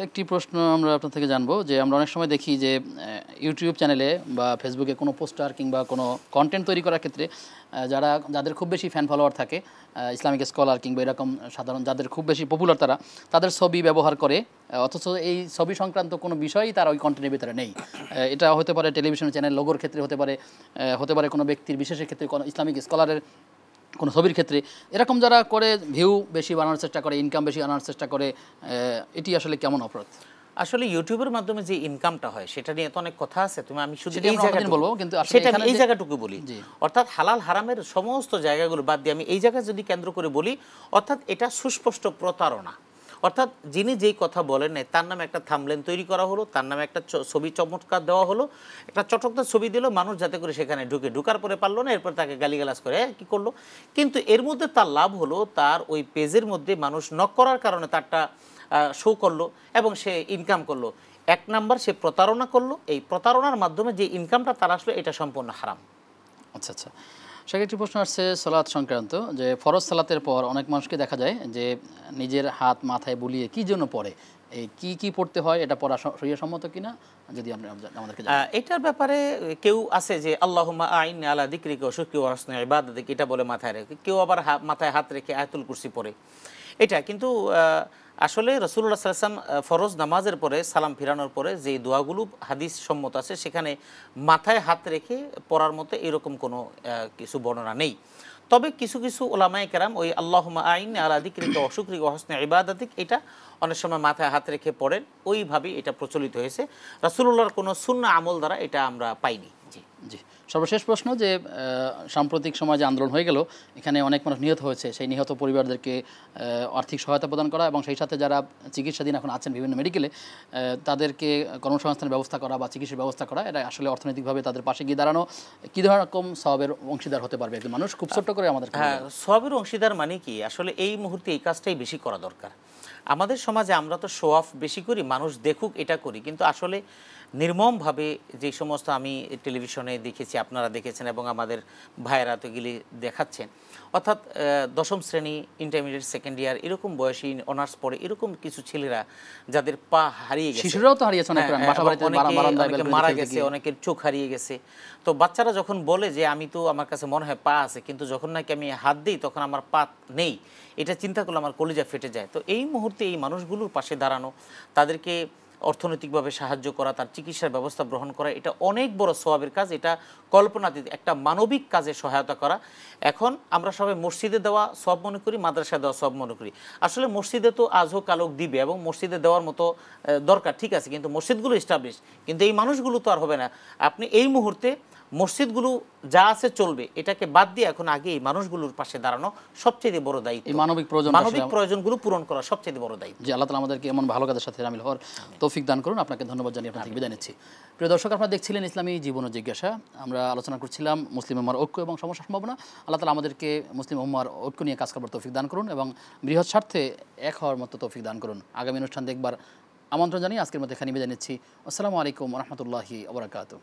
একটি প্রশ্ন আমরা আপনার থেকে জানবো যে আমরা অনেক সময় দেখি যে ইউটিউব চ্যানেলে বা ফেসবুকে কোনো পোস্টার কিংবা কোনো কন্টেন্ট তৈরি করার ক্ষেত্রে যাদের খুব বেশি ফ্যান ফলোয়ার থাকে, ইসলামিক স্কলার কিংবা এরকম সাধারণ যাদের খুব বেশি পপুলার, তাদের ছবি ব্যবহার করে, অথচ এই ছবি সংক্রান্ত কোনো বিষয়ই তার ওই কন্টেন্টের ভিতরে নেই। এটা হতে পারে টেলিভিশন চ্যানেল লোগোর ক্ষেত্রে, হতে পারে কোনো ব্যক্তির বিশেষের ক্ষেত্রে, কোনো ইসলামিক স্কলারের কোনো ছবির ক্ষেত্রে। এরকম যারা করে ভিউ বেশি বানানোর চেষ্টা করে, ইনকাম বেশি আনার চেষ্টা করে, এটি আসলে কেমন অপরাধ? আসলে ইউটিউবের মাধ্যমে যে ইনকামটা হয় সেটা নিয়ে তো অনেক কথা আছে, আমি শুধু বলবো, কিন্তু এই জায়গাটুকু বলি। অর্থাৎ হালাল হারামের সমস্ত জায়গাগুলো বাদ দিয়ে আমি এই জায়গা যদি কেন্দ্র করে বলি, অর্থাৎ এটা সুস্পষ্ট প্রতারণা। অর্থাৎ যিনি যেই কথা বলেন নাই তার নামে একটা থাম্বনেল তৈরি করা হলো, তার নামে একটা ছবি চমৎকার দেওয়া হলো, একটা চটকদার ছবি দিল, মানুষ যাতে করে সেখানে ঢুকার পরে পারলো না, এরপর তাকে গালিগালাজ করে কি করলো। কিন্তু এর মধ্যে তার লাভ হলো, তার ওই পেজের মধ্যে মানুষ নক করার কারণে তারটা শো করলো এবং সে ইনকাম করলো। এক নাম্বার সে প্রতারণা করলো, এই প্রতারণার মাধ্যমে যে ইনকামটা তার আসলো এটা সম্পূর্ণ হারাম। আচ্ছা আচ্ছা, সেক্ষেত্রে প্রশ্ন আসছে সালাত সংক্রান্ত, যে ফরজ সালাতের পর অনেক মানুষকে দেখা যায় যে নিজের হাত মাথায় বুলিয়ে কি জন্য পড়ে, এই কি পড়তে হয়, এটা পড়া শরীয়সম্মত কিনা যদি আমাদেরকে এটার ব্যাপারে কেউ আছে যে আল্লাহুম্মা আইন্নি আলা যিকরিকা ওয়া শুকরিকা ওয়া হুসনি ইবাদাতিক, এটা বলে মাথায় রেখে, কেউ আবার মাথায় হাত রেখে আয়াতুল কুরসি পড়ে। এটা কিন্তু আসলে রাসূলুল্লাহ সাল্লাল্লাহু আলাইহি ওয়াসাল্লাম ফরজ নামাজের পরে সালাম ফিরানোর পরে যে দোয়াগুলো হাদিস সম্মত আছে সেখানে মাথায় হাত রেখে পড়ার মতো এরকম কোনো কিছু বর্ণনা নেই। তবে কিছু কিছু ওলামায়ে কেরাম ওই আল্লাহুম্মা আইন্নি আলা যিকরিকা ওয়া শুকরিকা ওয়া হুসনি ইবাদাতিক এটা অনেক সময় মাথায় হাত রেখে পড়েন, ওইভাবেই এটা প্রচলিত হয়েছে। রাসূলুল্লাহর কোনো সুন্নাহ আমল দ্বারা এটা আমরা পাইনি। জি জি, সর্বশেষ প্রশ্ন, যে সাম্প্রতিক সময় যে আন্দোলন হয়ে গেল, এখানে অনেক মানুষ নিহত হয়েছে, সেই নিহত পরিবারদেরকে আর্থিক সহায়তা প্রদান করা এবং সেই সাথে যারা চিকিৎসাধীন এখন আছেন বিভিন্ন মেডিকেলে, তাদেরকে কর্মসংস্থানের ব্যবস্থা করা বা চিকিৎসার ব্যবস্থা করা, এটা আসলে অর্থনৈতিকভাবে তাদের পাশে গিয়ে দাঁড়ানো কী ধরনের রকম সওয়াবের অংশীদার হতে পারবে একজন মানুষ? খুব ছোট্ট করে আমাদের। হ্যাঁ, সওয়াবের অংশীদার মানে কি, আসলে এই মুহূর্তে এই কাজটাই বেশি করা দরকার। আমাদের সমাজে আমরা তো শো অফ বেশি করি, মানুষ দেখুক এটা করি, কিন্তু আসলে নির্মমভাবে যে সমস্ত আমি টেলিভিশনে দেখেছি, আপনারা দেখেছেন এবং আমাদের ভাইয়েরা তো গেলে দেখাচ্ছেন, অর্থাৎ দশম শ্রেণী, ইন্টারমিডিয়েট, সেকেন্ড ইয়ার এরকম বয়সী, অনার্স পড়ে এরকম কিছু ছেলেরা যাদের পা হারিয়ে গেছে, শিশুরাও তো হারিয়েছে, অনেকে মারা গেছে, অনেকের চোখ হারিয়ে গেছে। তো বাচ্চারা যখন বলে যে আমি তো, আমার কাছে মনে হয় পা আছে, কিন্তু যখন নাকি আমি হাত দিই তখন আমার পা নেই, এটা চিন্তা করলে আমার কলিজা ফেটে যায়। তো এই মুহূর্তে এই মানুষগুলোর পাশে দাঁড়ানো, তাদেরকে অর্থনৈতিকভাবে সাহায্য করা, তার চিকিৎসার ব্যবস্থা গ্রহণ করা, এটা অনেক বড় সওয়াবের কাজ। এটা কল্পনাতীত একটা মানবিক কাজে সহায়তা করা। এখন আমরা সবাই মসজিদে দেওয়া সওয়াব মনে করি, মাদ্রাসায় দেওয়া সওয়াব মনে করি। আসলে মসজিদে তো আজও কালক দিবে এবং মসজিদে দেওয়ার মতো দরকার, ঠিক আছে, কিন্তু মসজিদগুলো এস্টাবলিশ, কিন্তু এই মানুষগুলো তো আর হবে না। আপনি এই মুহূর্তে মসজিদগুলো যা আছে চলবে, এটাকে বাদ দিয়ে এখন আগে এই মানুষগুলোর পাশে দাঁড়ানো সবচেয়ে বড় দায়িত্ব। মানবিক প্রয়োজনগুলো পূরণ করা সবচেয়ে বড় দায়িত্ব। যে আল্লাহ তাআলা আমাদেরকে এমন ভালো কাজের সাথে শামিল হওয়ার তৌফিক দান করুন। আপনাকে ধন্যবাদ জানিয়ে আপনার থেকে বিদায় নিচ্ছি। প্রিয় দর্শক, আপনারা দেখছিলেন ইসলামী জীবন ও জিজ্ঞাসা। আমরা আলোচনা করছিলাম মুসলিম উম্মার ঐক্য এবং সমস্যা সম্ভাবনা। আল্লাহ তাআলা আমাদেরকে মুসলিম উম্মার ঐক্য নিয়ে কাজ করার তৌফিক দান করুন এবং বৃহৎ স্বার্থে এক হওয়ার মতো তৌফিক দান করুন। আগামী অনুষ্ঠান দেখবার আমন্ত্রণ জানিয়ে আজকের মধ্যে এখানে বিদায় নিচ্ছি। আসসালামু আলাইকুম ওয়া রাহমাতুল্লাহি ওয়া বারাকাতুহু।